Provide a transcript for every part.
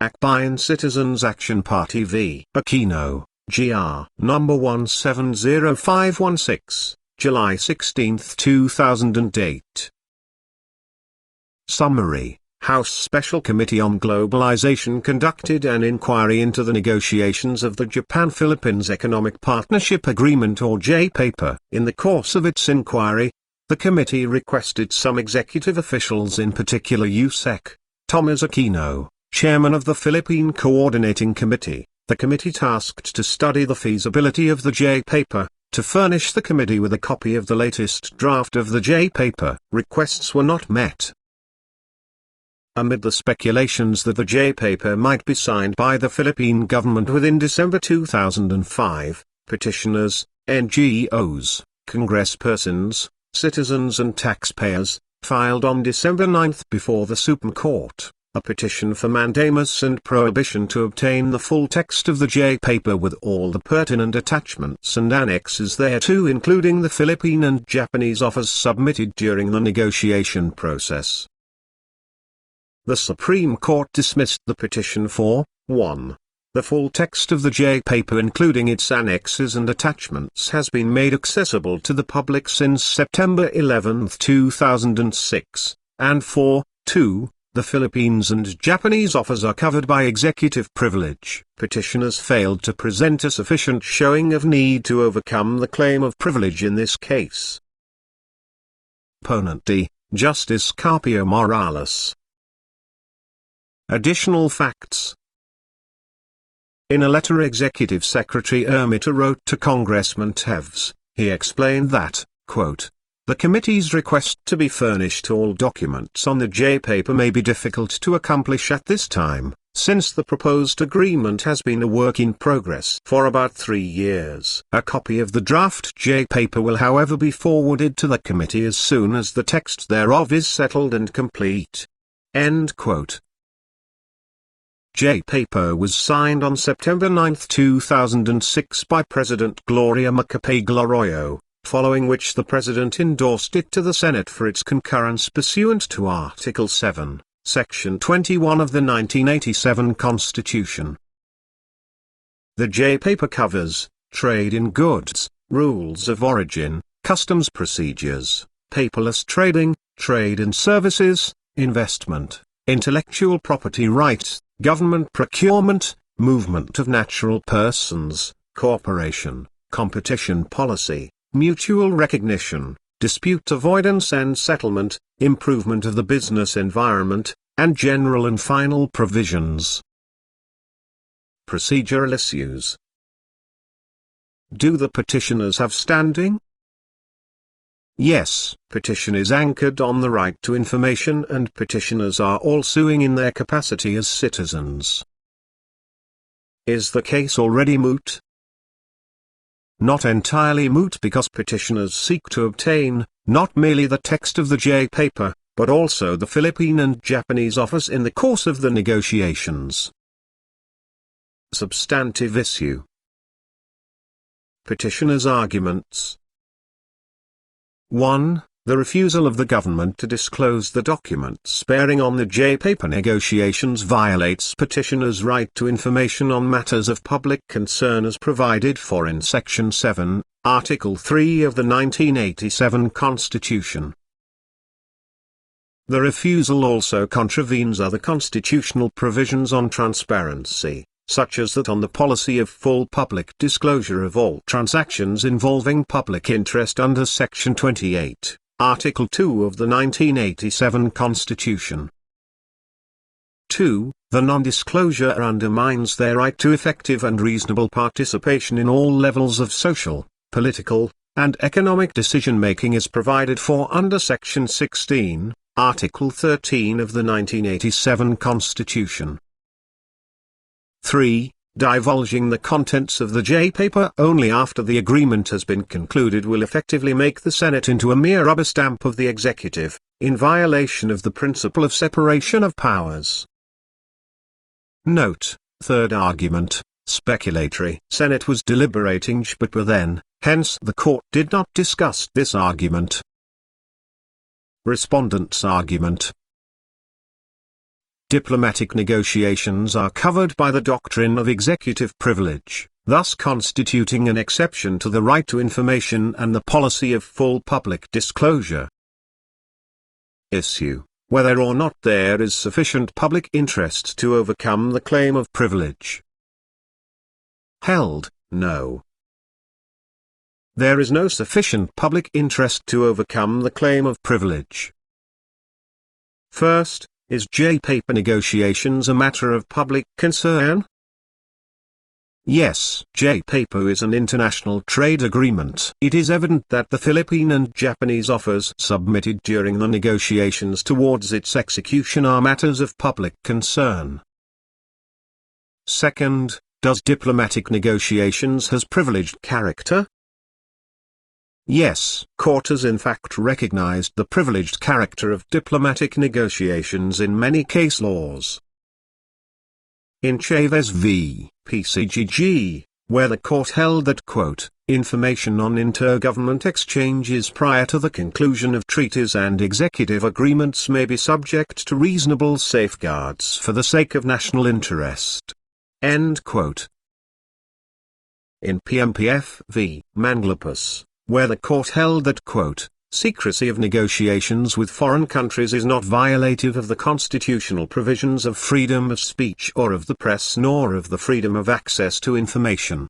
Akbayan Citizens Action Party v. Aquino, GR number 170516, July 16, 2008. Summary. House Special Committee on Globalization conducted an inquiry into the negotiations of the Japan-Philippines Economic Partnership Agreement or J-Paper. In the course of its inquiry, the committee requested some executive officials, in particular USEC Thomas Aquino, chairman of the Philippine Coordinating Committee, the committee tasked to study the feasibility of the J-Paper, to furnish the committee with a copy of the latest draft of the J-Paper. Requests were not met. Amid the speculations that the J-Paper might be signed by the Philippine government within December 2005, petitioners, NGOs, congresspersons, citizens and taxpayers, filed on December 9 before the Supreme Court, a petition for mandamus and prohibition to obtain the full text of the J-Paper with all the pertinent attachments and annexes thereto, including the Philippine and Japanese offers submitted during the negotiation process. The Supreme Court dismissed the petition for 1. The full text of the J-Paper including its annexes and attachments has been made accessible to the public since September 11, 2006, and for 2. The Philippines and Japanese offers are covered by executive privilege. Petitioners failed to present a sufficient showing of need to overcome the claim of privilege in this case. Opponent D. Justice Carpio Morales. Additional facts. In a letter Executive Secretary Ermita wrote to Congressman Teves, he explained that, quote, the committee's request to be furnished all documents on the J-Paper may be difficult to accomplish at this time, since the proposed agreement has been a work in progress for about 3 years. A copy of the draft J-Paper will however be forwarded to the committee as soon as the text thereof is settled and complete. End quote. J-Paper was signed on September 9, 2006 by President Gloria Macapagal-Arroyo, following which the President endorsed it to the Senate for its concurrence pursuant to Article 7, Section 21 of the 1987 Constitution. The J-Paper covers trade in goods, rules of origin, customs procedures, paperless trading, trade in services, investment, intellectual property rights, government procurement, movement of natural persons, cooperation, competition policy, mutual recognition, dispute avoidance and settlement, improvement of the business environment, and general and final provisions. Procedural issues. Do the petitioners have standing? Yes, petition is anchored on the right to information and petitioners are all suing in their capacity as citizens. Is the case already moot? Not entirely moot because petitioners seek to obtain, not merely the text of the J-Paper, but also the Philippine and Japanese offers in the course of the negotiations. Substantive issue. Petitioners' arguments. 1. The refusal of the government to disclose the documents bearing on the J-Paper negotiations violates petitioners' right to information on matters of public concern as provided for in Section 7, Article 3 of the 1987 Constitution. The refusal also contravenes other constitutional provisions on transparency, such as that on the policy of full public disclosure of all transactions involving public interest under Section 28, Article 2 of the 1987 Constitution. 2. The non-disclosure undermines their right to effective and reasonable participation in all levels of social, political, and economic decision-making as provided for under Section 16, Article 13 of the 1987 Constitution. 3. Divulging the contents of the J-Paper only after the agreement has been concluded will effectively make the Senate into a mere rubber stamp of the executive, in violation of the principle of separation of powers. Note, third argument, speculatory. Senate was deliberating J-Paper then, hence the court did not discuss this argument. Respondent's argument. Diplomatic negotiations are covered by the doctrine of executive privilege, thus constituting an exception to the right to information and the policy of full public disclosure. Issue: whether or not there is sufficient public interest to overcome the claim of privilege. Held: no. There is no sufficient public interest to overcome the claim of privilege. First, is J-paper negotiations a matter of public concern? Yes, J-paper is an international trade agreement. It is evident that the Philippine and Japanese offers submitted during the negotiations towards its execution are matters of public concern. Second, does diplomatic negotiations has privileged character? Yes, court has in fact recognized the privileged character of diplomatic negotiations in many case laws. In Chavez v. PCGG, where the court held that, quote, information on intergovernment exchanges prior to the conclusion of treaties and executive agreements may be subject to reasonable safeguards for the sake of national interest. End quote. In PMPF v. Manglapus, where the court held that, quote, secrecy of negotiations with foreign countries is not violative of the constitutional provisions of freedom of speech or of the press nor of the freedom of access to information.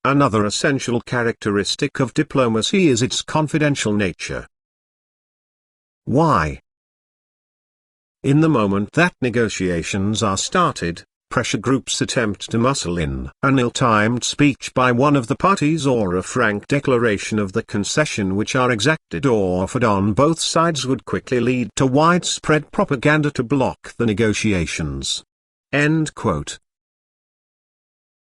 Another essential characteristic of diplomacy is its confidential nature. Why? In the moment that negotiations are started, pressure groups attempt to muscle in an ill-timed speech by one of the parties or a frank declaration of the concession which are exacted or offered on both sides would quickly lead to widespread propaganda to block the negotiations. End quote.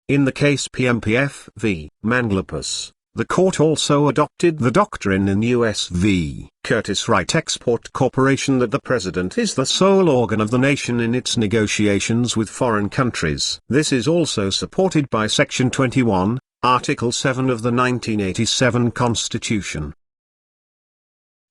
In the case PMPF v. Manglapus, the court also adopted the doctrine in U.S. v. Curtiss-Wright Export Corporation that the president is the sole organ of the nation in its negotiations with foreign countries. This is also supported by Section 21, Article 7 of the 1987 Constitution.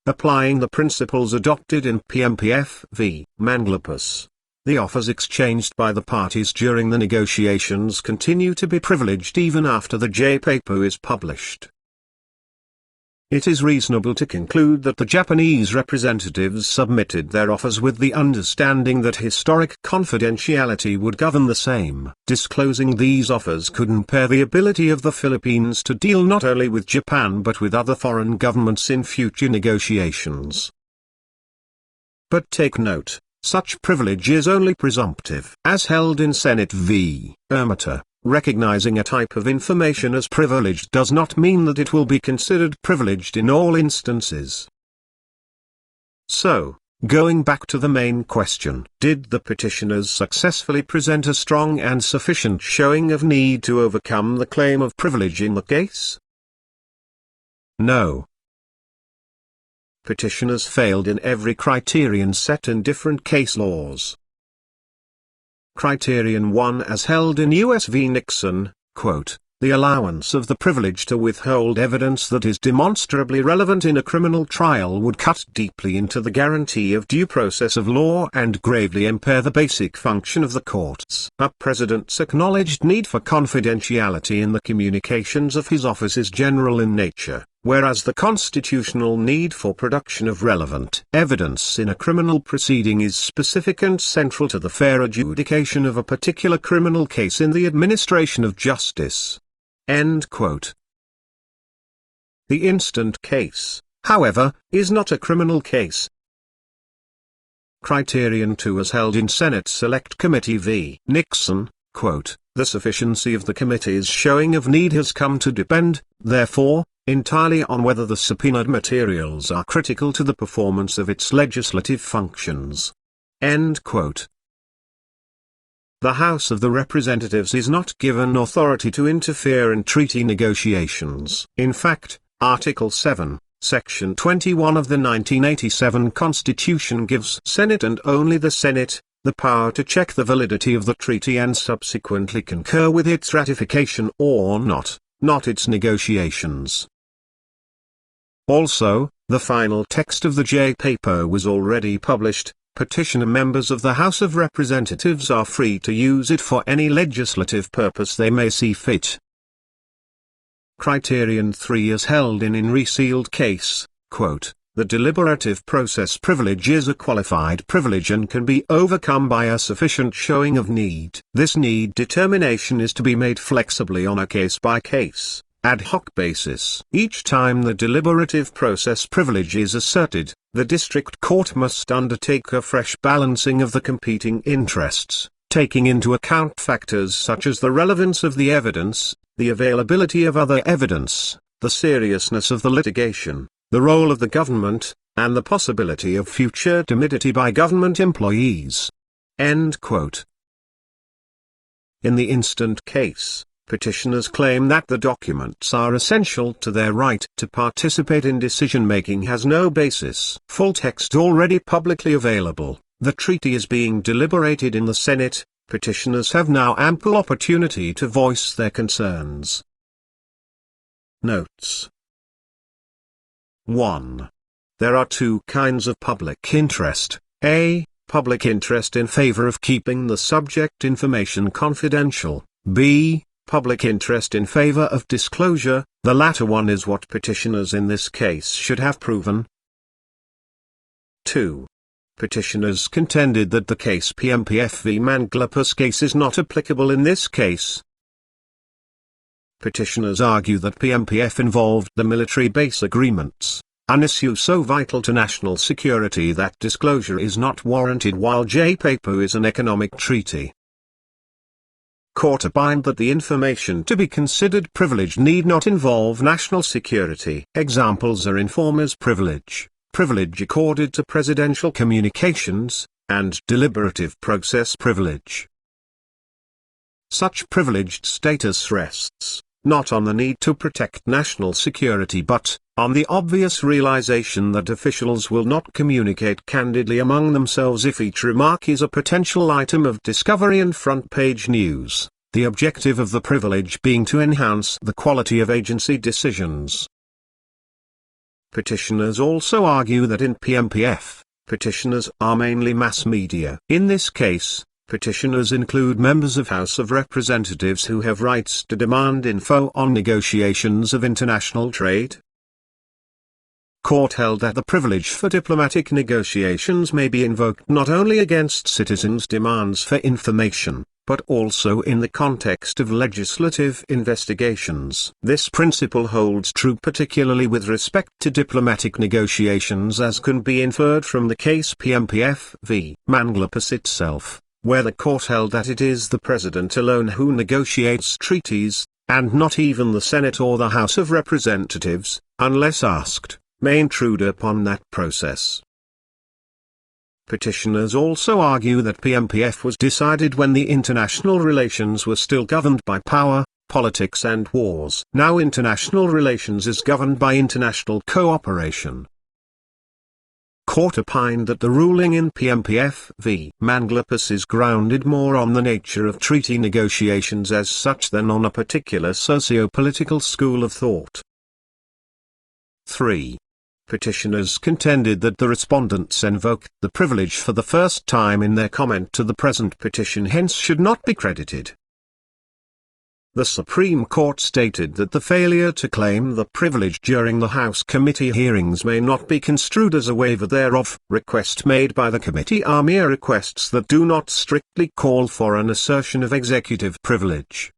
Applying the principles adopted in PMPF v. Manglapus, the offers exchanged by the parties during the negotiations continue to be privileged even after the J-paper is published. It is reasonable to conclude that the Japanese representatives submitted their offers with the understanding that historic confidentiality would govern the same. Disclosing these offers could impair the ability of the Philippines to deal not only with Japan but with other foreign governments in future negotiations. But take note, such privilege is only presumptive. As held in Senate v. Ermita, recognizing a type of information as privileged does not mean that it will be considered privileged in all instances. So, going back to the main question, did the petitioners successfully present a strong and sufficient showing of need to overcome the claim of privilege in the case? No. Petitioners failed in every criterion set in different case laws. Criterion 1 as held in U.S. v. Nixon, quote, the allowance of the privilege to withhold evidence that is demonstrably relevant in a criminal trial would cut deeply into the guarantee of due process of law and gravely impair the basic function of the courts. A president's acknowledged need for confidentiality in the communications of his office is general in nature, whereas the constitutional need for production of relevant evidence in a criminal proceeding is specific and central to the fair adjudication of a particular criminal case in the administration of justice. End quote. The instant case, however, is not a criminal case. Criterion 2 as held in Senate Select Committee v. Nixon, quote, the sufficiency of the committee's showing of need has come to depend, therefore, entirely on whether the subpoenaed materials are critical to the performance of its legislative functions. End quote. The House of the Representatives is not given authority to interfere in treaty negotiations. In fact, Article 7, Section 21 of the 1987 Constitution gives Senate and only the Senate the power to check the validity of the treaty and subsequently concur with its ratification or not its negotiations. Also, the final text of the J-paper was already published, Petitioner members of the House of Representatives are free to use it for any legislative purpose they may see fit. Criterion 3 is held in resealed case, quote, "The deliberative process privilege is a qualified privilege and can be overcome by a sufficient showing of need. This need determination is to be made flexibly on a case-by-case, ad hoc basis. Each time the deliberative process privilege is asserted, the district court must undertake a fresh balancing of the competing interests, taking into account factors such as the relevance of the evidence, the availability of other evidence, the seriousness of the litigation, the role of the government, and the possibility of future timidity by government employees." End quote. In the instant case, petitioners claim that the documents are essential to their right to participate in decision-making has no basis. Full text already publicly available. The treaty is being deliberated in the Senate. Petitioners have now ample opportunity to voice their concerns. Notes. 1. There are two kinds of public interest. A. Public interest in favor of keeping the subject information confidential. B. Public interest in favor of disclosure. The latter one is what petitioners in this case should have proven. 2. Petitioners contended that the case PMPF v Manglapus case is not applicable in this case. Petitioners argue that PMPF involved the military base agreements, an issue so vital to national security that disclosure is not warranted, while JPAPO is an economic treaty. Court opined that the information to be considered privileged need not involve national security. Examples are informer's privilege, privilege accorded to presidential communications, and deliberative process privilege. Such privileged status rests, not on the need to protect national security but, on the obvious realization that officials will not communicate candidly among themselves if each remark is a potential item of discovery and front-page news, the objective of the privilege being to enhance the quality of agency decisions. Petitioners also argue that in PMPF, petitioners are mainly mass media. In this case, petitioners include members of House of Representatives who have rights to demand info on negotiations of international trade. Court held that the privilege for diplomatic negotiations may be invoked not only against citizens' demands for information, but also in the context of legislative investigations. This principle holds true particularly with respect to diplomatic negotiations, as can be inferred from the case PMPF v Manglapus itself, where the court held that it is the President alone who negotiates treaties, and not even the Senate or the House of Representatives, unless asked, may intrude upon that process. Petitioners also argue that PMPF was decided when the international relations were still governed by power, politics and wars. Now international relations is governed by international cooperation. Court opined that the ruling in PMPF v Manglapus is grounded more on the nature of treaty negotiations as such than on a particular socio-political school of thought. 3. Petitioners contended that the respondents invoked the privilege for the first time in their comment to the present petition, hence should not be credited. The Supreme Court stated that the failure to claim the privilege during the House committee hearings may not be construed as a waiver thereof. Requests made by the committee are mere requests that do not strictly call for an assertion of executive privilege.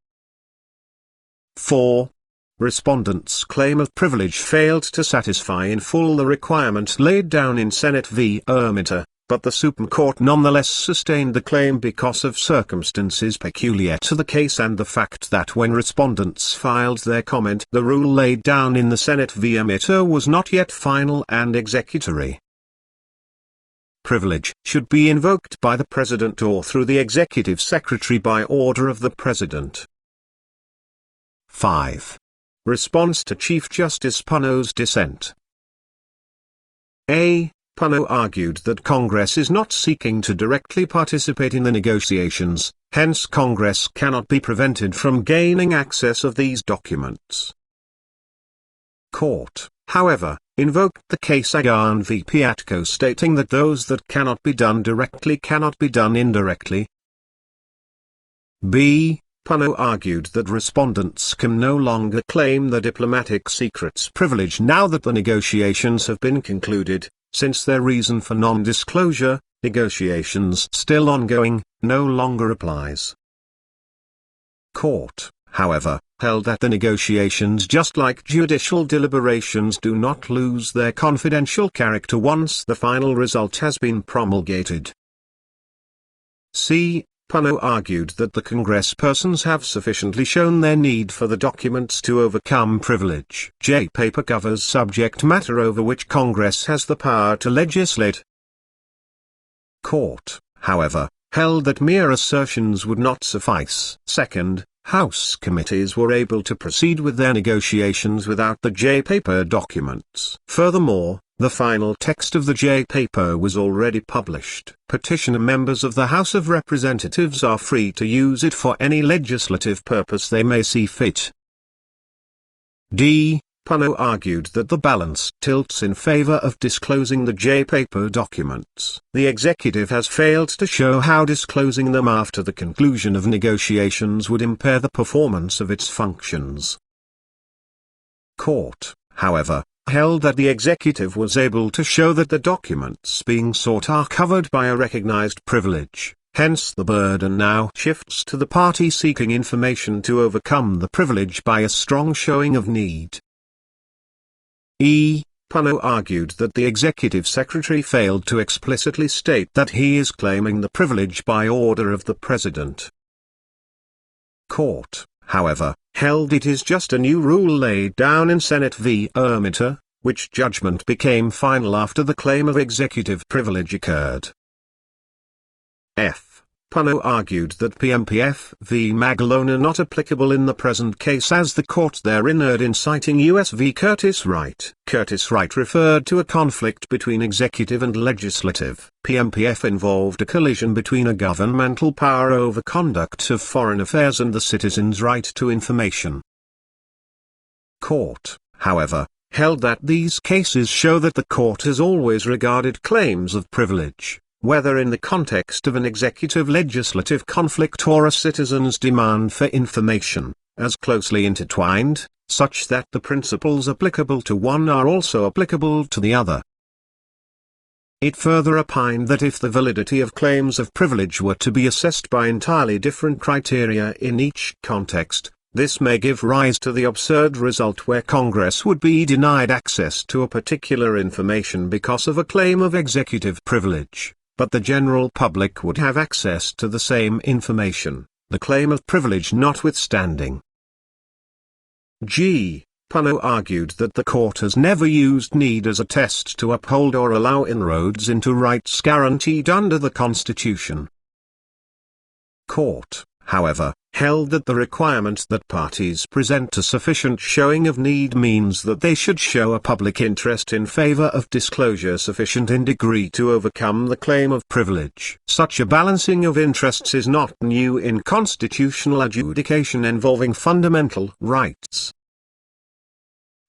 4. Respondents' claim of privilege failed to satisfy in full the requirement laid down in Senate v. Ermita, but the Supreme Court nonetheless sustained the claim because of circumstances peculiar to the case and the fact that when respondents filed their comment, the rule laid down in the Senate v. Ermita was not yet final and executory. Privilege should be invoked by the President or through the Executive Secretary by order of the President. 5. Response to Chief Justice Punno's dissent. A. Punno argued that Congress is not seeking to directly participate in the negotiations, hence Congress cannot be prevented from gaining access of these documents. Court, however, invoked the case Akbayan v. Piatko, stating that those that cannot be done directly cannot be done indirectly. B. Puno argued that respondents can no longer claim the diplomatic secrets privilege now that the negotiations have been concluded, since their reason for non-disclosure, negotiations still ongoing, no longer applies. Court, however, held that the negotiations, just like judicial deliberations, do not lose their confidential character once the final result has been promulgated. C. Puno argued that the congresspersons have sufficiently shown their need for the documents to overcome privilege. J. Paper covers subject matter over which Congress has the power to legislate. Court, however, held that mere assertions would not suffice. Second, House committees were able to proceed with their negotiations without the J-Paper documents. Furthermore, the final text of the J-Paper was already published. Petitioner members of the House of Representatives are free to use it for any legislative purpose they may see fit. D. Puno argued that the balance tilts in favor of disclosing the J-Paper documents. The executive has failed to show how disclosing them after the conclusion of negotiations would impair the performance of its functions. Court, however, held that the executive was able to show that the documents being sought are covered by a recognized privilege. Hence the burden now shifts to the party seeking information to overcome the privilege by a strong showing of need. E. Puno argued that the executive secretary failed to explicitly state that he is claiming the privilege by order of the president. Court, however, held it is just a new rule laid down in Senate v. Ermita, which judgment became final after the claim of executive privilege occurred. F. Puno argued that PMPF v. Magalone are not applicable in the present case as the court therein erred in citing U.S. v. Curtis Wright. Curtis Wright referred to a conflict between executive and legislative. PMPF involved a collision between a governmental power over conduct of foreign affairs and the citizen's right to information. Court, however, held that these cases show that the court has always regarded claims of privilege, whether in the context of an executive-legislative conflict or a citizen's demand for information, as closely intertwined, such that the principles applicable to one are also applicable to the other. It further opined that if the validity of claims of privilege were to be assessed by entirely different criteria in each context, this may give rise to the absurd result where Congress would be denied access to a particular information because of a claim of executive privilege, but the general public would have access to the same information, the claim of privilege notwithstanding. G. Puno argued that the court has never used need as a test to uphold or allow inroads into rights guaranteed under the Constitution. Court, however, held that the requirement that parties present a sufficient showing of need means that they should show a public interest in favor of disclosure sufficient in degree to overcome the claim of privilege. Such a balancing of interests is not new in constitutional adjudication involving fundamental rights.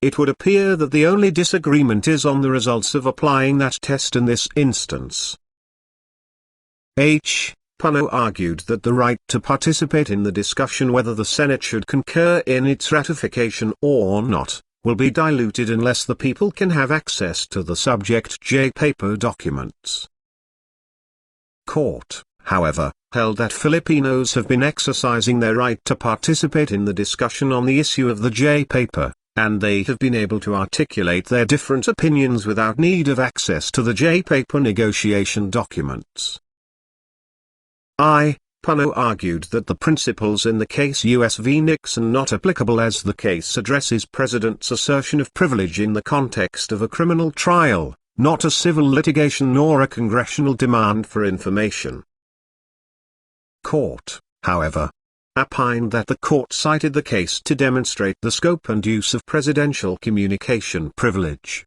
It would appear that the only disagreement is on the results of applying that test in this instance. H. Puno argued that the right to participate in the discussion whether the Senate should concur in its ratification or not, will be diluted unless the people can have access to the subject J-Paper documents. Court, however, held that Filipinos have been exercising their right to participate in the discussion on the issue of the J-Paper, and they have been able to articulate their different opinions without need of access to the J-Paper negotiation documents. I. Puno argued that the principles in the case U.S. v. Nixon not applicable as the case addresses President's assertion of privilege in the context of a criminal trial, not a civil litigation nor a congressional demand for information. Court, however, opined that the court cited the case to demonstrate the scope and use of presidential communication privilege.